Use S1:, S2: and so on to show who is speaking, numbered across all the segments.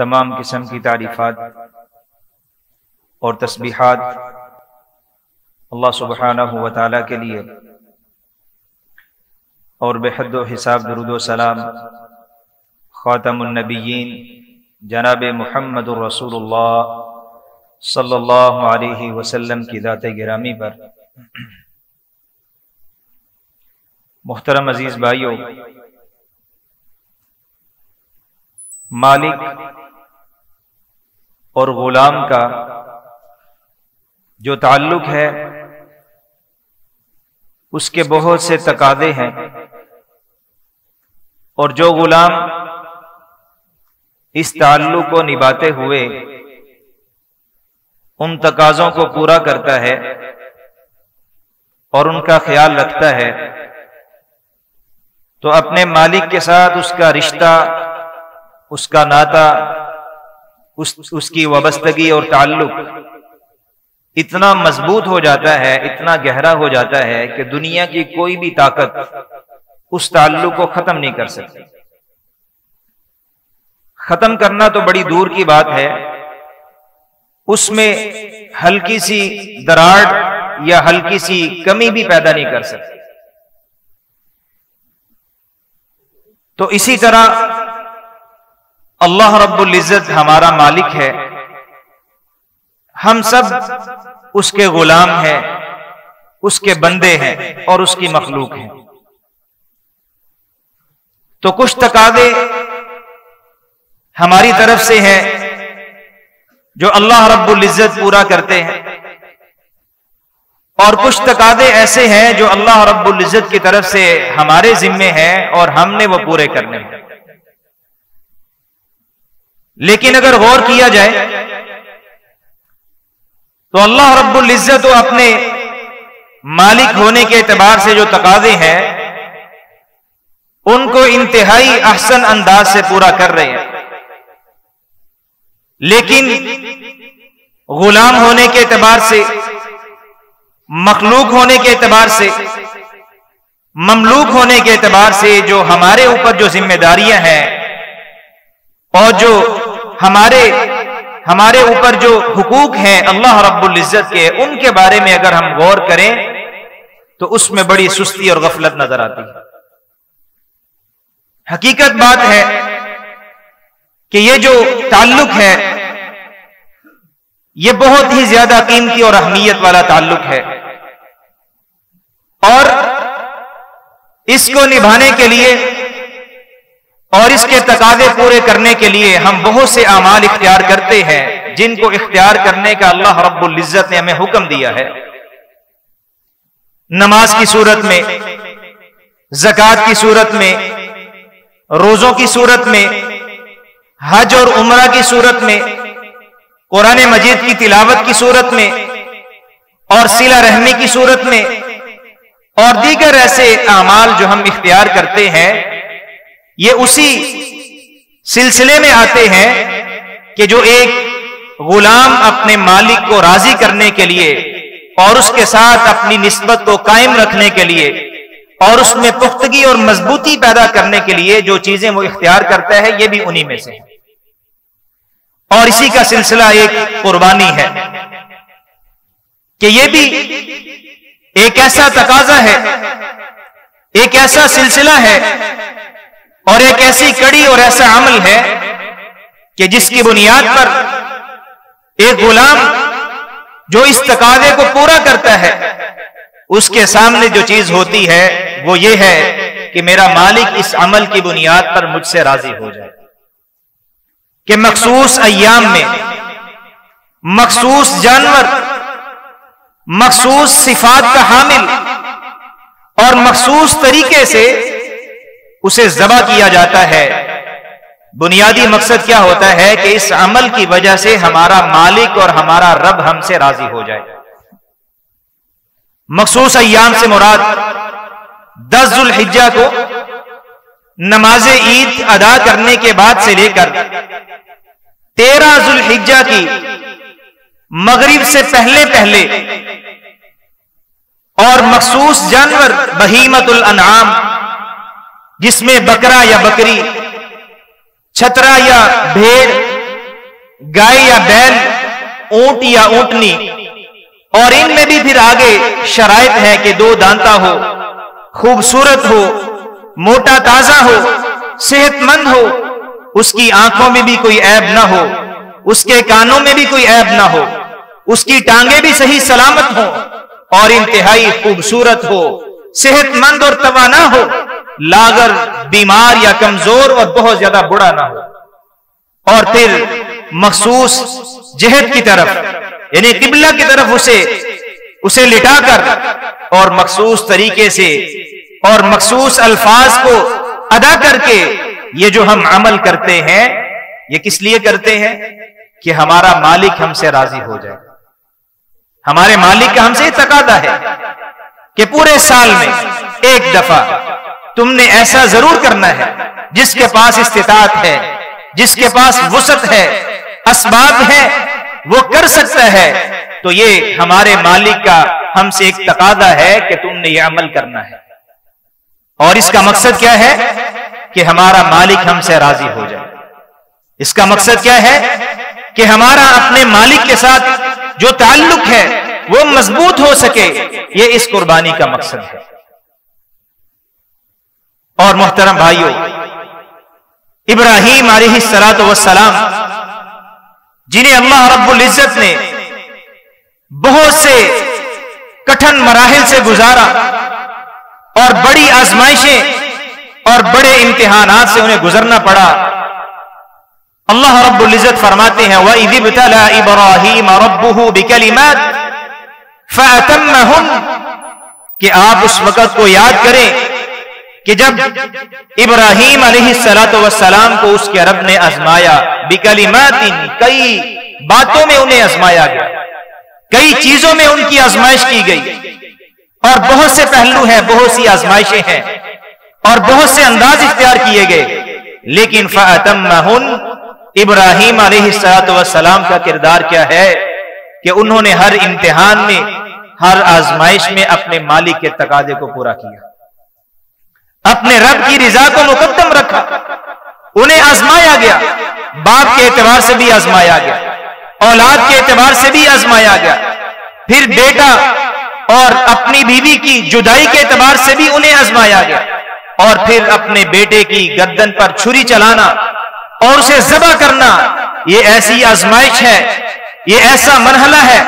S1: تمام قسم کی تعریفات اور تسبیحات اللہ سبحانہ و تعالیٰ کے لیے، اور بے حد و حساب درود و سلام خاتم النبیین جناب محمد الرسول اللہ صلی اللہ علیہ وسلم کی ذات گرامی پر۔ محترم عزیز بھائیو، مالک اور غلام کا جو تعلق ہے اس کے بہت سے تقاضے ہیں، اور جو غلام اس تعلق کو نبھاتے ہوئے ان تقاضوں کو پورا کرتا ہے اور ان کا خیال رکھتا ہے، تو اپنے مالک کے ساتھ اس کا رشتہ، اس کا ناتا، اس کی وابستگی اور تعلق اتنا مضبوط ہو جاتا ہے، اتنا گہرا ہو جاتا ہے کہ دنیا کی کوئی بھی طاقت اس تعلق کو ختم نہیں کر سکتی۔ ختم کرنا تو بڑی دور کی بات ہے، اس میں ہلکی سی دراڑ یا ہلکی سی کمی بھی پیدا نہیں کر سکتی۔ تو اسی طرح اللہ رب العزت ہمارا مالک ہے، ہم سب اس کے غلام ہیں، اس کے بندے ہیں اور اس کی مخلوق ہیں۔ تو کچھ تقاضے ہماری طرف سے ہیں جو اللہ رب العزت پورا کرتے ہیں، اور کچھ تقاضے ایسے ہیں جو اللہ رب العزت کی طرف سے ہمارے ذمے ہیں اور ہم نے وہ پورے کرنے ہیں۔ لیکن اگر غور کیا جائے تو اللہ رب العزت تو اپنے مالک ہونے کے اعتبار سے جو تقاضے ہیں ان کو انتہائی احسن انداز سے پورا کر رہے ہیں، لیکن غلام ہونے کے اعتبار سے، مخلوق ہونے کے اعتبار سے، مملوک ہونے کے اعتبار سے جو ہمارے اوپر جو ذمہ داریاں ہیں اور جو ہمارے اوپر جو حقوق ہیں اللہ رب العزت کے، ان کے بارے میں اگر ہم غور کریں تو اس میں بڑی سستی اور غفلت نظر آتی ہے۔ حقیقت بات ہے کہ یہ جو تعلق ہے یہ بہت ہی زیادہ قیمتی اور اہمیت والا تعلق ہے، اور اس کو نبھانے کے لیے اور اس کے تقاضے پورے کرنے کے لیے ہم بہت سے اعمال اختیار کرتے ہیں جن کو اختیار کرنے کا اللہ رب العزت نے ہمیں حکم دیا ہے۔ نماز کی صورت میں، زکوٰۃ کی صورت میں، روزوں کی صورت میں، حج اور عمرہ کی صورت میں، قرآن مجید کی تلاوت کی صورت میں، اور صلہ رحمی کی صورت میں، اور دیگر ایسے اعمال جو ہم اختیار کرتے ہیں، یہ اسی سلسلے میں آتے ہیں کہ جو ایک غلام اپنے مالک کو راضی کرنے کے لیے اور اس کے ساتھ اپنی نسبت کو قائم رکھنے کے لیے اور اس میں پختگی اور مضبوطی پیدا کرنے کے لیے جو چیزیں وہ اختیار کرتا ہے، یہ بھی انہی میں سے ہے۔ اور اسی کا سلسلہ ایک قربانی ہے کہ یہ بھی ایک ایسا تقاضا ہے، ایک ایسا سلسلہ ہے اور ایک ایسی کڑی اور ایسا عمل ہے کہ جس کی بنیاد پر ایک غلام جو اس تقاضے کو پورا کرتا ہے اس کے سامنے جو چیز ہوتی ہے وہ یہ ہے کہ میرا مالک اس عمل کی بنیاد پر مجھ سے راضی ہو جائے، کہ مخصوص ایام میں مخصوص جانور، مخصوص صفات کا حامل اور مخصوص طریقے سے اسے ذبح کیا جاتا ہے۔ بنیادی مقصد کیا ہوتا ہے کہ اس عمل کی وجہ سے ہمارا مالک اور ہمارا رب ہم سے راضی ہو جائے۔ مخصوص ایام سے مراد 10 ذو الحجہ کو نماز عید ادا کرنے کے بعد سے لے کر 13 ذو الحجہ کی مغرب سے پہلے اور مخصوص جانور بہیمۃ الانعام جس میں بکرا یا بکری، چھترا یا بھیڑ گائے یا بیل، اونٹ یا اونٹنی، اور ان میں بھی پھر آگے شرائط ہے کہ 2 دانتا ہو، خوبصورت ہو، موٹا تازہ ہو، صحت مند ہو، اس کی آنکھوں میں بھی کوئی عیب نہ ہو، اس کے کانوں میں بھی کوئی عیب نہ ہو، اس کی ٹانگیں بھی صحیح سلامت ہو، اور انتہائی خوبصورت ہو، صحت مند اور توانا ہو، لاغر، بیمار یا کمزور اور بہت زیادہ بڑا نہ ہو، اور پھر مخصوص جہت کی طرف یعنی قبلہ کی طرف اسے لٹا کر اور مخصوص طریقے سے اور مخصوص الفاظ کو ادا کر کے یہ جو ہم عمل کرتے ہیں یہ کس لیے کرتے ہیں؟ کہ ہمارا مالک ہم سے راضی ہو جائے. ہمارے مالک کا ہم سے تقاضا ہے کہ پورے سال میں ایک دفعہ تم نے ایسا ضرور کرنا ہے. جس کے پاس استطاعت ہے، جس کے پاس وسعت ہے، اسباب ہے، وہ کر سکتا ہے. تو یہ ہمارے مالک کا ہم سے ایک تقاضا ہے کہ تم نے یہ عمل کرنا ہے. اور اس کا مقصد کیا ہے؟ کہ ہمارا مالک ہم سے راضی ہو جائے. اس کا مقصد کیا ہے؟ کہ ہمارا اپنے مالک کے ساتھ جو تعلق ہے وہ مضبوط ہو سکے. یہ اس قربانی کا مقصد ہے. اور محترم بھائیوں، ابراہیم علیہ الصلوۃ والسلام جنہیں اللہ رب العزت نے بہت سے کٹھن مراحل سے گزارا اور بڑی آزمائشیں اور بڑے امتحانات سے انہیں گزرنا پڑا. اللہ رب العزت فرماتے ہیں وَإِذِ ابْتَلَىٰ إِبْرَاهِيمَ رَبُّهُ بِكَلِمَاتٍ فَأَتَمَّهُنَّ کہ آپ اس وقت کو یاد کریں کہ جب ابراہیم علیہ السلام کو اس کے رب نے آزمایا. بِكَلِمَاتٍ کئی باتوں میں انہیں آزمایا گیا، کئی چیزوں میں ان کی آزمائش کی گئی، اور بہت سے پہلو ہیں، بہت سی آزمائشیں ہیں اور بہت سے انداز اختیار کیے گئے. لیکن فَأَتَمَّهُنَّ ابراہیم علیہ السلام کا کردار کیا ہے کہ انہوں نے ہر امتحان میں، ہر آزمائش میں اپنے مالک کے تقاضے کو پورا کیا، اپنے رب کی رضا کو مقدم رکھا. انہیں آزمایا گیا، باپ کے اعتبار سے بھی آزمایا گیا، اولاد کے اعتبار سے بھی آزمایا گیا، پھر بیٹا اور اپنی بیوی کی جدائی کے اعتبار سے بھی انہیں آزمایا گیا، اور پھر اپنے بیٹے کی گردن پر چھری چلانا اور اسے ذبح کرنا. یہ ایسی آزمائش ہے، یہ ایسا مرحلہ ہے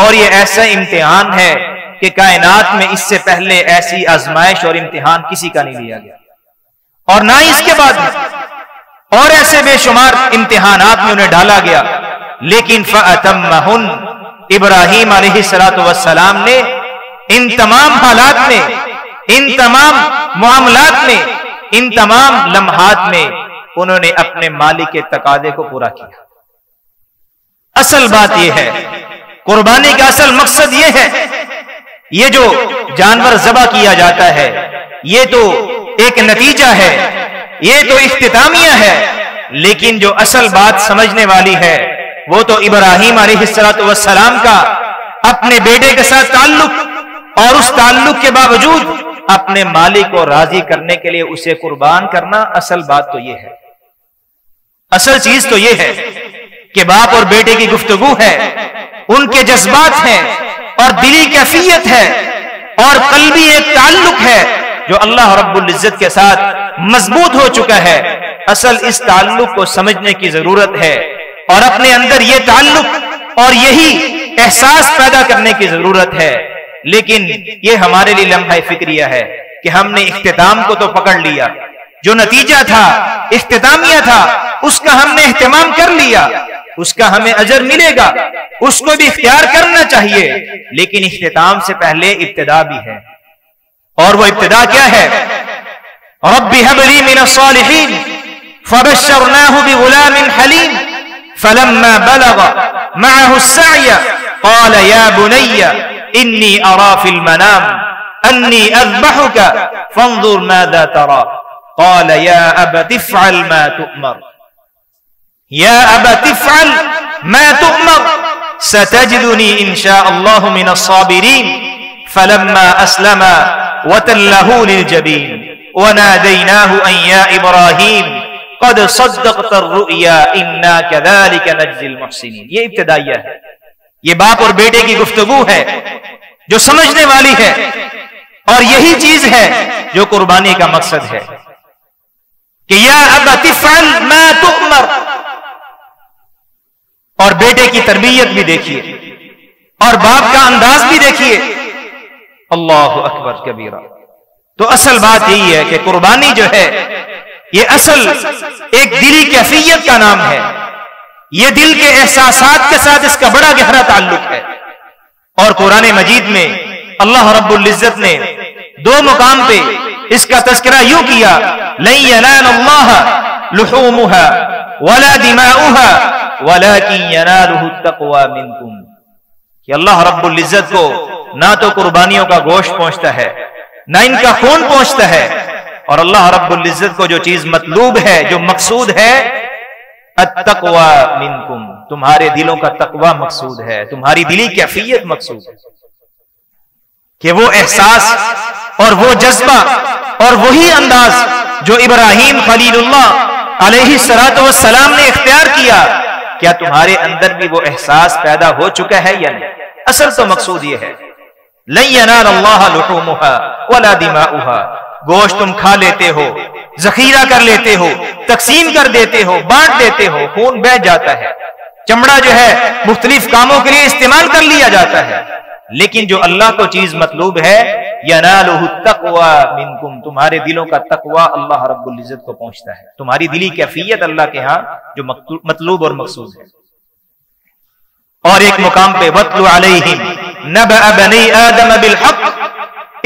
S1: اور یہ ایسا امتحان ہے کہ کائنات میں اس سے پہلے ایسی آزمائش اور امتحان کسی کا نہیں لیا گیا، اور نہ ہی اس کے بعد اور ایسے بے شمار امتحانات میں انہیں ڈالا گیا. لیکن فَأَتَمَّهُنَّ ابراہیم علیہ السلام نے ان تمام حالات میں، ان تمام معاملات میں، ان تمام لمحات میں انہوں نے اپنے مالک کے تقاضے کو پورا کیا. اصل بات یہ ہے، قربانی کا اصل مقصد یہ ہے، یہ جو جانور ذبح کیا جاتا ہے یہ تو ایک نتیجہ ہے، یہ تو اختتامیہ ہے، لیکن جو اصل بات سمجھنے والی ہے وہ تو ابراہیم علیہ السلام کا اپنے بیٹے کے ساتھ تعلق، اور اس تعلق کے باوجود اپنے مالک کو راضی کرنے کے لیے اسے قربان کرنا. اصل بات تو یہ ہے، اصل چیز تو یہ ہے کہ باپ اور بیٹے کی گفتگو ہے، ان کے جذبات ہیں اور دلی کیفیت ہے اور قلبی ایک تعلق ہے جو اللہ رب العزت کے ساتھ مضبوط ہو چکا ہے. اصل اس تعلق کو سمجھنے کی ضرورت ہے اور اپنے اندر یہ تعلق اور یہی احساس پیدا کرنے کی ضرورت ہے. لیکن یہ ہمارے لیے لمحہ فکریہ ہے کہ ہم نے اختتام کو تو پکڑ لیا، جو نتیجہ تھا، اختتامیہ تھا، اس کا ہم نے اہتمام کر لیا، اس کا ہمیں اجر ملے گا، اس کو بھی اختیار کرنا چاہیے. لیکن اختتام سے پہلے ابتدا بھی ہے، اور وہ ابتدا کیا ہے؟ رب هب لي من الصالحين فبشرناه بغلام حليم فلما بلغ معه السعي قال يا بني إني أرى في المنام أني أذبحك فانظر ماذا ترى قال يا أبت افعل ما تؤمر يا أبت افعل ما تؤمر ستجدني إن شاء الله من الصابرين فلما أسلما وتله للجبين وناديناه أن يا إبراهيم قد صدقت الرؤيا انا كذلك نجزي المحسنين. یہ ابتدائیہ ہے، یہ باپ اور بیٹے کی گفتگو ہے جو سمجھنے والی ہے، اور یہی چیز ہے جو قربانی کا مقصد ہے کہ یا ابت افعل ما تؤمر. اور بیٹے کی تربیت بھی دیکھیے اور باپ کا انداز بھی دیکھیے. اللہ اکبر کبیرہ. تو اصل بات یہی ہے کہ قربانی جو ہے یہ اصل ایک دلی کیفیت کا نام ہے. یہ دل کے احساسات کے ساتھ اس کا بڑا گہرا تعلق ہے. اور قرآن مجید میں اللہ رب العزت نے دو مقام پہ اس کا تذکرہ یوں کیا: لن ينال الله لحومها ولا دماؤها ولكن يناله التقوى منكم. کہ اللہ رب العزت کو نہ تو قربانیوں کا گوشت پہنچتا ہے نہ ان کا خون پہنچتا ہے، اور اللہ رب العزت کو جو چیز مطلوب ہے، جو مقصود ہے، التقوى منکم، تمہارے دلوں کا تقوی مقصود ہے، تمہاری دلی کیفیت مقصود ہے. کہ وہ احساس اور وہ جذبہ اور وہی انداز جو ابراہیم خلیل اللہ علیہ الصلوۃ والسلام نے اختیار کیا، کیا تمہارے اندر بھی وہ احساس پیدا ہو چکا ہے یا نہیں؟ اصل تو مقصود یہ ہے لن ینال اللہ لحومها ولا دماؤها. گوشت تم کھا لیتے ہو، ذخیرہ کر لیتے ہو، تقسیم کر دیتے ہو، بانٹ دیتے ہو، خون بہہ جاتا ہے، چمڑا جو ہے مختلف کاموں کے لیے استعمال کر لیا جاتا ہے، لیکن جو اللہ کو چیز مطلوب ہے ینالہ التقوی منکم، تمہارے دلوں کا تقوی اللہ رب العزت کو پہنچتا ہے، تمہاری دلی کیفیت اللہ کے ہاں جو مطلوب اور مقصود ہے. اور ایک مقام پہ وَاتْلُ عَلَيْهِمْ نَبَأَ بَنِي آدَمَ بِالْحَقِّ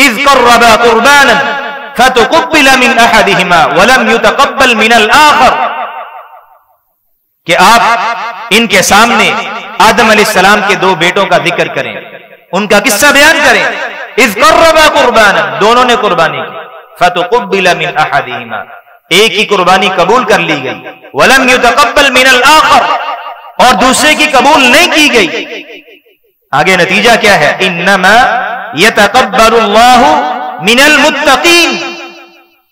S1: إِذْ قَرَّبَا قُرْبَانًا فَتُقُبِّلَ مِنْ أَحَدِهِمَا وَلَمْ يُتَقَبَّلْ مِنَ الْآخَرِ. کہ آپ ان کے سامنے آدم علیہ السلام کے دو بیٹوں کا ذکر کریں، ان کا قصہ بیان کریں. اذ قربا قربانا، دونوں نے قربانی کی، فتقبل من احدهما، ایک کی قربانی قبول کر لی گئی، ولم يتقبل من الاخر، اور دوسرے کی قبول نہیں کی گئی. آگے نتیجہ کیا ہے؟ انما يتقبل الله من المتقین،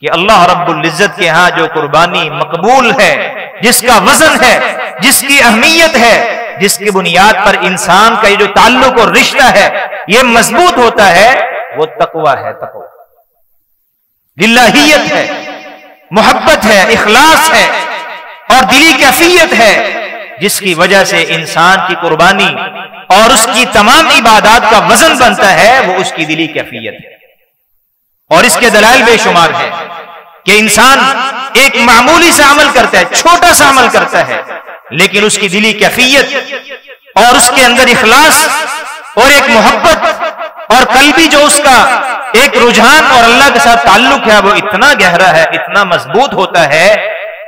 S1: کہ اللہ رب العزت کے ہاں جو قربانی مقبول ہے، جس کا وزن ہے، جس کی اہمیت ہے، جس کی بنیاد پر انسان کا یہ جو تعلق اور رشتہ ہے یہ مضبوط ہوتا ہے، وہ تقوی ہے. تقوی للہیت ہے، محبت ہے، اخلاص ہے، اور دلی کیفیت ہے، جس کی وجہ سے انسان کی قربانی اور اس کی تمام عبادات کا وزن بنتا ہے، وہ اس کی دلی کیفیت ہے. اور اس کے دلائل بے شمار ہیں کہ انسان ایک معمولی سا عمل کرتا ہے، چھوٹا سا عمل کرتا ہے، لیکن اس کی دلی کیفیت اور اس کے اندر اخلاص اور ایک محبت اور قلبی جو اس کا ایک رجحان اور اللہ کے ساتھ تعلق ہے، وہ اتنا گہرا ہے، اتنا مضبوط ہوتا ہے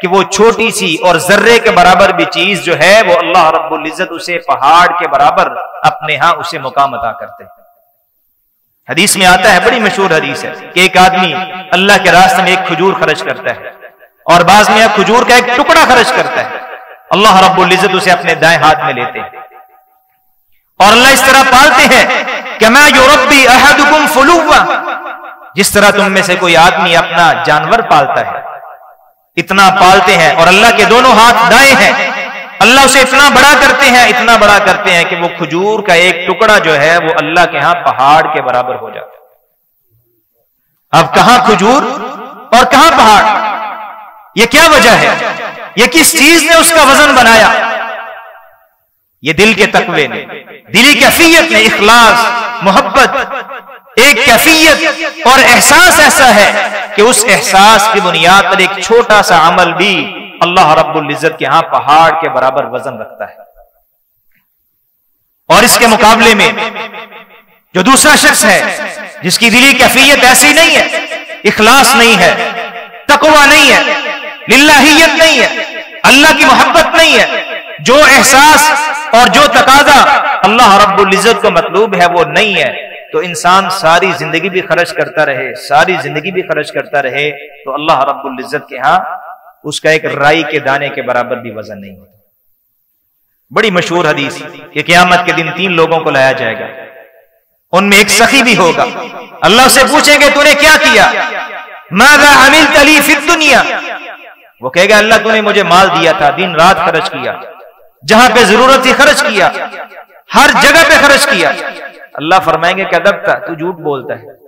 S1: کہ وہ چھوٹی سی اور ذرے کے برابر بھی چیز جو ہے وہ اللہ رب العزت اسے پہاڑ کے برابر اپنے ہاں اسے مقام عطا کرتے ہیں. حدیث میں آتا ہے، بڑی مشہور حدیث ہے، کہ ایک آدمی اللہ کے راستے میں ایک کھجور خرچ کرتا ہے، اور بعض میں کھجور کا ایک ٹکڑا خرچ کرتا ہے، اللہ رب العزت اسے اپنے دائیں ہاتھ میں لیتے ہیں، اور اللہ اس طرح پالتے ہیں کما یربی احدکم فلوا، جس طرح تم میں سے کوئی آدمی اپنا جانور پالتا ہے، اتنا پالتے ہیں، اور اللہ کے دونوں ہاتھ دائیں ہیں، اللہ اسے اتنا بڑا کرتے ہیں، اتنا بڑا کرتے ہیں کہ وہ کھجور کا ایک ٹکڑا جو ہے وہ اللہ کے ہاں پہاڑ کے برابر ہو جاتا ہے. اب کہاں کھجور اور کہاں پہاڑ؟ یہ کیا وجہ ہے؟ یہ کس چیز نے اس کا وزن بنایا؟ یہ دل کے تقوی نے، دلی کیفیت نے، اخلاص، محبت، ایک کیفیت اور احساس ایسا ہے کہ اس احساس کی بنیاد پر ایک چھوٹا سا عمل بھی اللہ رب العزت کے ہاں پہاڑ کے برابر وزن رکھتا ہے. اور اس کے مقابلے میں جو دوسرا شخص ہے جس کی دلی کیفیت ایسی نہیں ہے، اخلاص نہیں ہے، تقوی نہیں ہے، للہیت نہیں ہے، اللہ کی محبت نہیں ہے، جو احساس اور جو تقاضا اللہ رب العزت کو مطلوب ہے وہ نہیں ہے، تو انسان ساری زندگی بھی خرچ کرتا رہے، ساری زندگی بھی خرچ کرتا رہے، تو اللہ رب العزت کے ہاں اس کا ایک رائی کے دانے کے برابر بھی وزن نہیں ہوتا. بڑی مشہور حدیث کہ قیامت کے دن 3 لوگوں کو لایا جائے گا، ان میں ایک سخی بھی ہوگا. اللہ سے پوچھیں گے تو نے کیا کیا؟ ماذا عملت لی فی الدنیا، وہ کہے گا اللہ تو نے مجھے مال دیا تھا، دن رات خرچ کیا، جہاں پہ ضرورت تھی خرچ کیا، ہر جگہ پہ خرچ کیا۔ اللہ فرمائیں گے کہ ادب تھا، تو جھوٹ بولتا ہے،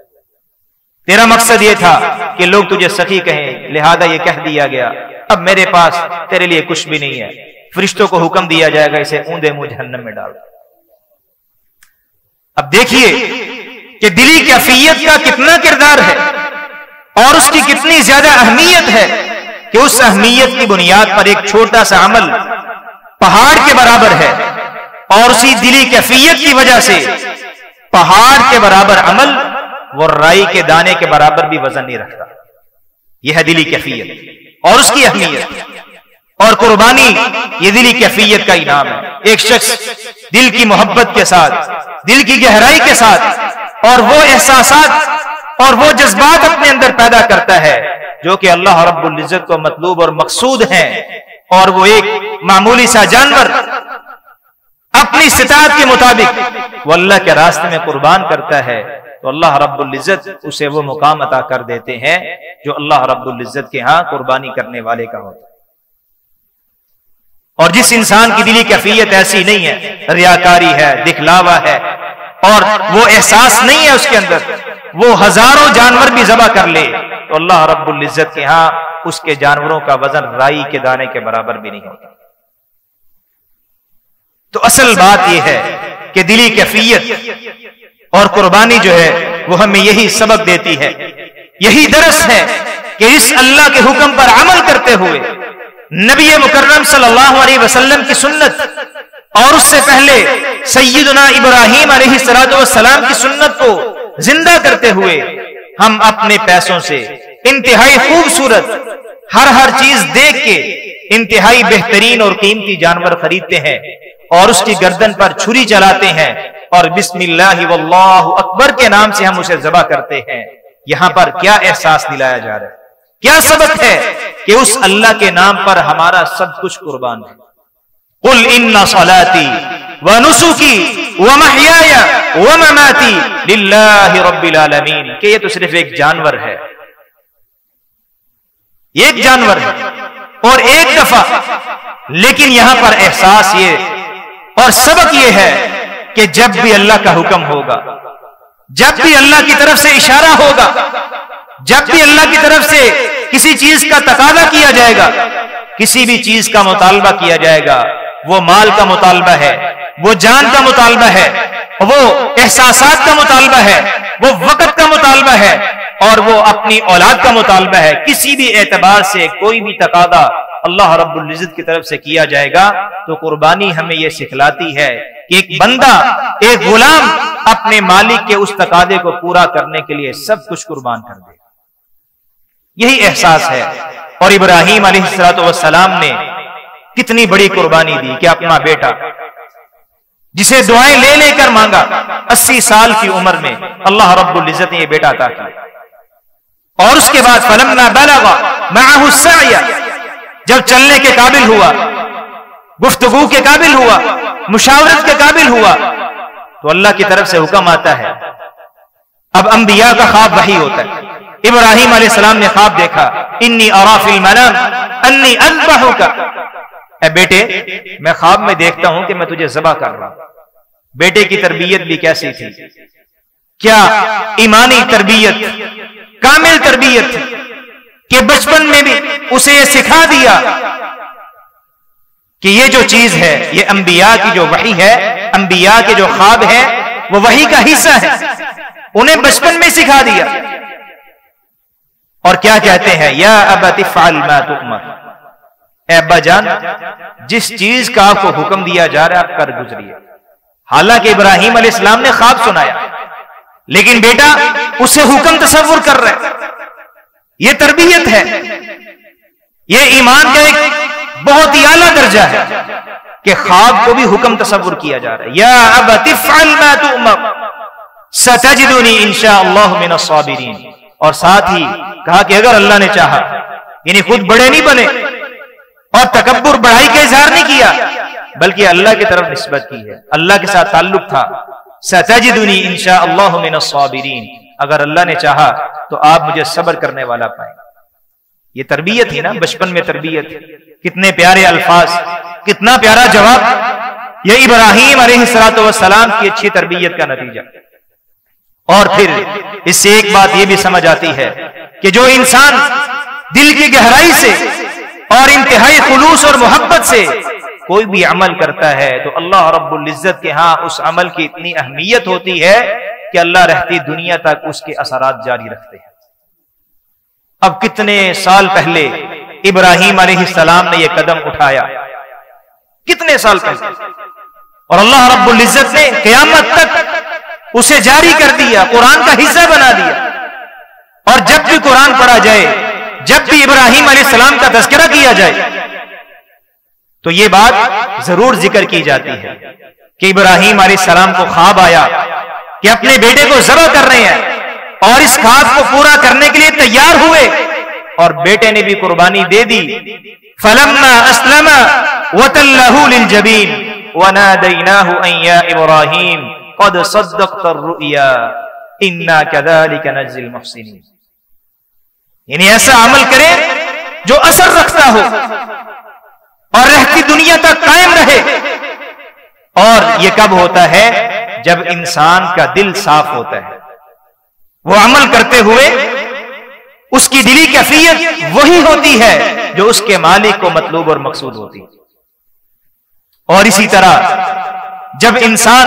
S1: تیرا مقصد یہ تھا کہ لوگ تجھے سخی کہیں، لہذا یہ کہہ دیا گیا، اب میرے پاس تیرے لیے کچھ بھی نہیں ہے۔ فرشتوں کو حکم دیا جائے گا اسے اوندے منہ جہنم میں ڈال۔ اب دیکھیے کہ دلی کیفیت کا کتنا کردار ہے اور اس کی کتنی زیادہ اہمیت ہے کہ اس اہمیت کی بنیاد پر ایک چھوٹا سا عمل پہاڑ کے برابر ہے، اور اسی دلی کیفیت کی وجہ سے پہاڑ کے برابر عمل وہ رائی کے دانے کے برابر بھی وزن نہیں رکھتا۔ یہ ہے دلی کیفیت اور اس کی اہمیت، اور قربانی یہ دلی کیفیت کا انعام ہے۔ ایک شخص دل کی محبت کے ساتھ، دل کی گہرائی کے ساتھ، اور وہ احساسات اور وہ جذبات اپنے اندر پیدا کرتا ہے جو کہ اللہ رب العزت کو مطلوب اور مقصود ہیں، اور وہ ایک معمولی سا جانور اپنی استطاعت کے مطابق وہ اللہ کے راستے میں قربان کرتا ہے، تو اللہ رب العزت اسے وہ مقام عطا کر دیتے ہیں جو اللہ رب العزت کے ہاں قربانی کرنے والے کا ہوتا ہے۔ اور جس انسان کی دلی کیفیت ایسی نہیں ہے، ریاکاری ہے، دکھلاوا ہے، اور وہ احساس نہیں ہے اس کے اندر، وہ ہزاروں جانور بھی ذبح کر لے تو اللہ رب العزت کے ہاں اس کے جانوروں کا وزن رائی کے دانے کے برابر بھی نہیں ہوتا۔ تو اصل بات یہ ہے کہ دلی کیفیت اور قربانی جو ہے وہ ہمیں یہی سبق دیتی ہے، یہی درس ہے کہ اس اللہ کے حکم پر عمل کرتے ہوئے نبی مکرم صلی اللہ علیہ وسلم کی سنت اور اس سے پہلے سیدنا ابراہیم علیہ السلام کی سنت کو زندہ کرتے ہوئے ہم اپنے پیسوں سے انتہائی خوبصورت ہر چیز دیکھ کے انتہائی بہترین اور قیمتی جانور خریدتے ہیں اور اس کی گردن پر چھری چلاتے ہیں اور بسم اللہ واللہ اکبر کے نام سے ہم اسے ذبح کرتے ہیں۔ یہاں پر کیا احساس دلایا جا رہا ہے، کیا سبق ہے کہ اس اللہ کے نام پر ہمارا سب کچھ قربان ہے۔ قل ان صلاتی ونسکی ومحیای ومماتی للہ رب العالمین، کہ یہ تو صرف ایک جانور ہے، ایک جانور ہے اور ایک دفعہ، لیکن یہاں پر احساس یہ اور سبق یہ ہے کہ جب بھی اللہ کا حکم ہوگا، جب بھی اللہ کی طرف سے اشارہ ہوگا، جب بھی اللہ کی طرف سے کسی چیز کا تقاضا کیا جائے گا، کسی بھی چیز کا مطالبہ کیا جائے گا، وہ مال کا مطالبہ ہے، وہ جان کا مطالبہ ہے، وہ احساسات کا مطالبہ ہے، وہ وقت کا مطالبہ ہے، اور وہ اپنی اولاد کا مطالبہ ہے، کسی بھی اعتبار سے کوئی بھی تقاضا اللہ رب العزت کی طرف سے کیا جائے گا تو قربانی ہمیں یہ سکھلاتی ہے کہ ایک بندہ، ایک غلام اپنے مالک کے اس تقاضے کو پورا کرنے کے لیے سب کچھ قربان کر دے، یہی احساس ہے۔ اور ابراہیم علیہ السلام نے کتنی بڑی قربانی دی کہ اپنا بیٹا جسے دعائیں لے لے کر مانگا، 80 سال کی عمر میں اللہ رب العزت نے یہ بیٹا عطا کیا، اور اس کے بعد فلما بلغ معه السعي، جب چلنے کے قابل ہوا، گفتگو کے قابل ہوا، مشاورت کے قابل ہوا، تو اللہ کی طرف سے حکم آتا ہے۔ اب انبیاء کا خواب وحی ہوتا ہے۔ ابراہیم علیہ السلام نے خواب دیکھا، انی ارا فی المنام انی اذبحک، اے بیٹے میں خواب میں دیکھتا ہوں کہ میں تجھے ذبح کر رہا ہوں۔ بیٹے کی تربیت بھی کیسی تھی، کیا ایمانی تربیت، کامل تربیت تھی کہ بچپن میں بھی اسے یہ سکھا دیا کہ یہ جو چیز ہے، یہ انبیاء کی جو وحی ہے، انبیاء کے جو خواب ہے وہ وحی کا حصہ ہے، انہیں بچپن میں سکھا دیا۔ اور کیا کہتے ہیں، یا ابت افعل ما تؤمر، اے ابا جان جس چیز کا آپ کو حکم دیا جا رہا ہے آپ کر گزریے۔ حالانکہ ابراہیم علیہ السلام نے خواب سنایا، لیکن بیٹا اسے حکم تصور کر رہا ہے۔ یہ تربیت ہے، یہ ایمان کا ایک بہت ہی اعلیٰ درجہ ہے کہ خواب کو بھی حکم تصور کیا جا رہا ہے۔ یا ابت افعل ما تؤمر ستجدنی انشاءاللہ من الصابرین، اور ساتھ ہی کہا کہ اگر اللہ نے چاہا، یعنی خود بڑے نہیں بنے اور تکبر بڑائی کا اظہار نہیں کیا، بلکہ اللہ کی طرف نسبت کی ہے، اللہ کے ساتھ تعلق تھا۔ ستجدنی انشاءاللہ من الصابرین، اگر اللہ نے چاہا تو آپ مجھے صبر کرنے والا پائیں۔ یہ تربیت ہی نا، بچپن میں تربیت، کتنے پیارے الفاظ، کتنا پیارا جواب، یہ ابراہیم علیہ السلام کی اچھی تربیت کا نتیجہ۔ اور پھر اس سے ایک بات یہ بھی سمجھ آتی ہے کہ جو انسان دل کی گہرائی سے اور انتہائی خلوص اور محبت سے کوئی بھی عمل کرتا ہے تو اللہ رب العزت کے ہاں اس عمل کی اتنی اہمیت ہوتی ہے کہ اللہ رہتی دنیا تک اس کے اثرات جاری رکھتے ہیں۔ اب کتنے سال پہلے ابراہیم علیہ السلام نے یہ قدم اٹھایا، کتنے سال پہلے، اور اللہ رب العزت نے قیامت تک اسے جاری کر دیا، قرآن کا حصہ بنا دیا۔ اور جب بھی قرآن پڑھا جائے، جب بھی ابراہیم علیہ السلام کا تذکرہ کیا جائے تو یہ بات ضرور ذکر کی جاتی ہے کہ ابراہیم علیہ السلام کو خواب آیا کہ اپنے بیٹے کو ذبح کر رہے ہیں، اور اس خواب کو پورا کرنے کے لیے تیار ہوئے، اور بیٹے نے بھی قربانی دے دی۔ فلما اسلم وتلہ للجبین ونادیناہ ان یا ابراہیم قد صدقت الرؤیا انا کذلک نجزی المحسنین، یعنی ایسا عمل کرے جو اثر رکھتا ہو اور رہتی دنیا تک قائم رہے۔ اور یہ کب ہوتا ہے؟ جب انسان کا دل صاف ہوتا ہے، وہ عمل کرتے ہوئے اس کی دلی کیفیت وہی ہوتی ہے جو اس کے مالک کو مطلوب اور مقصود ہوتی ہے۔ اور اسی طرح جب انسان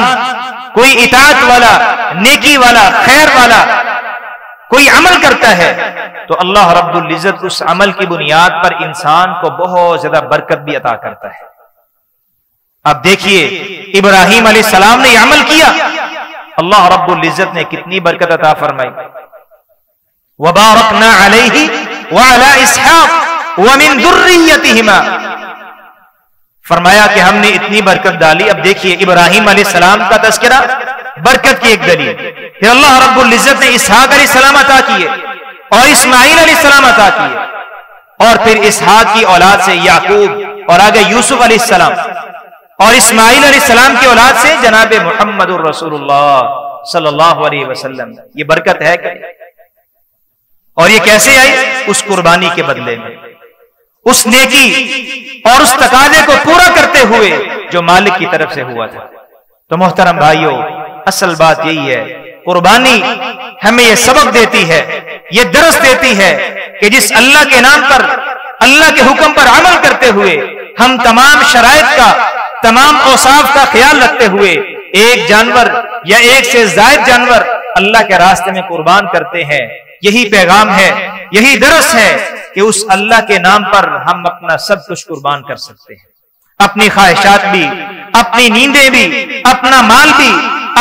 S1: کوئی اطاعت والا، نیکی والا، خیر والا کوئی عمل کرتا ہے تو اللہ رب العزت اس عمل کی بنیاد پر انسان کو بہت زیادہ برکت بھی عطا کرتا ہے۔ اب دیکھیے ابراہیم علیہ السلام نے یہ عمل کیا، اللہ رب العزت نے کتنی برکت عطا فرمائی۔ وَبَارَكْنَا عَلَيْهِ وَعَلَى إِسْحَاقَ وَمِن ذُرِّيَّتِهِمَا، فرمایا کہ ہم نے اتنی برکت ڈالی۔ اب دیکھیے ابراہیم علیہ السلام کا تذکرہ برکت کی ایک دلیل، پھر اللہ رب العزت نے اسحاق علیہ السلام عطا کیے اور اسماعیل علیہ السلام عطا کیے، اور پھر اسحاق کی اولاد سے یعقوب، اور آگے یوسف علیہ السلام، اور اسماعیل علیہ السلام کی اولاد سے جناب محمد الرسول اللہ صلی اللہ علیہ وسلم۔ یہ برکت ہے کہ، اور یہ کیسے آئی؟ اس قربانی کے بدلے میں، اس نیکی اور اس تقاضے کو پورا کرتے ہوئے جو مالک کی طرف سے ہوا تھا۔ تو محترم بھائیوں، اصل بات یہی ہے، قربانی ہمیں یہ سبق دیتی ہے، یہ درس دیتی ہے کہ جس اللہ کے نام پر، اللہ کے حکم پر عمل کرتے ہوئے ہم تمام شرائط کا، تمام اوصاف کا خیال رکھتے ہوئے ایک جانور یا ایک سے زائد جانور اللہ کے راستے میں قربان کرتے ہیں۔ یہی پیغام ہے، یہی درس ہے کہ اس اللہ کے نام پر ہم اپنا سب کچھ قربان کر سکتے ہیں، اپنی خواہشات بھی، اپنی نیندیں بھی، اپنا مال بھی،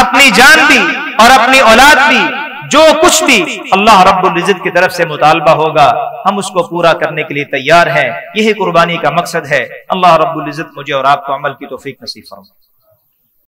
S1: اپنی جان بھی، اور اپنی اولاد بھی، جو کچھ بھی اللہ رب العزت کی طرف سے مطالبہ ہوگا ہم اس کو پورا کرنے کے لیے تیار ہیں۔ یہی قربانی کا مقصد ہے۔ اللہ رب العزت مجھے اور آپ کو عمل کی توفیق نصیب فرمائے۔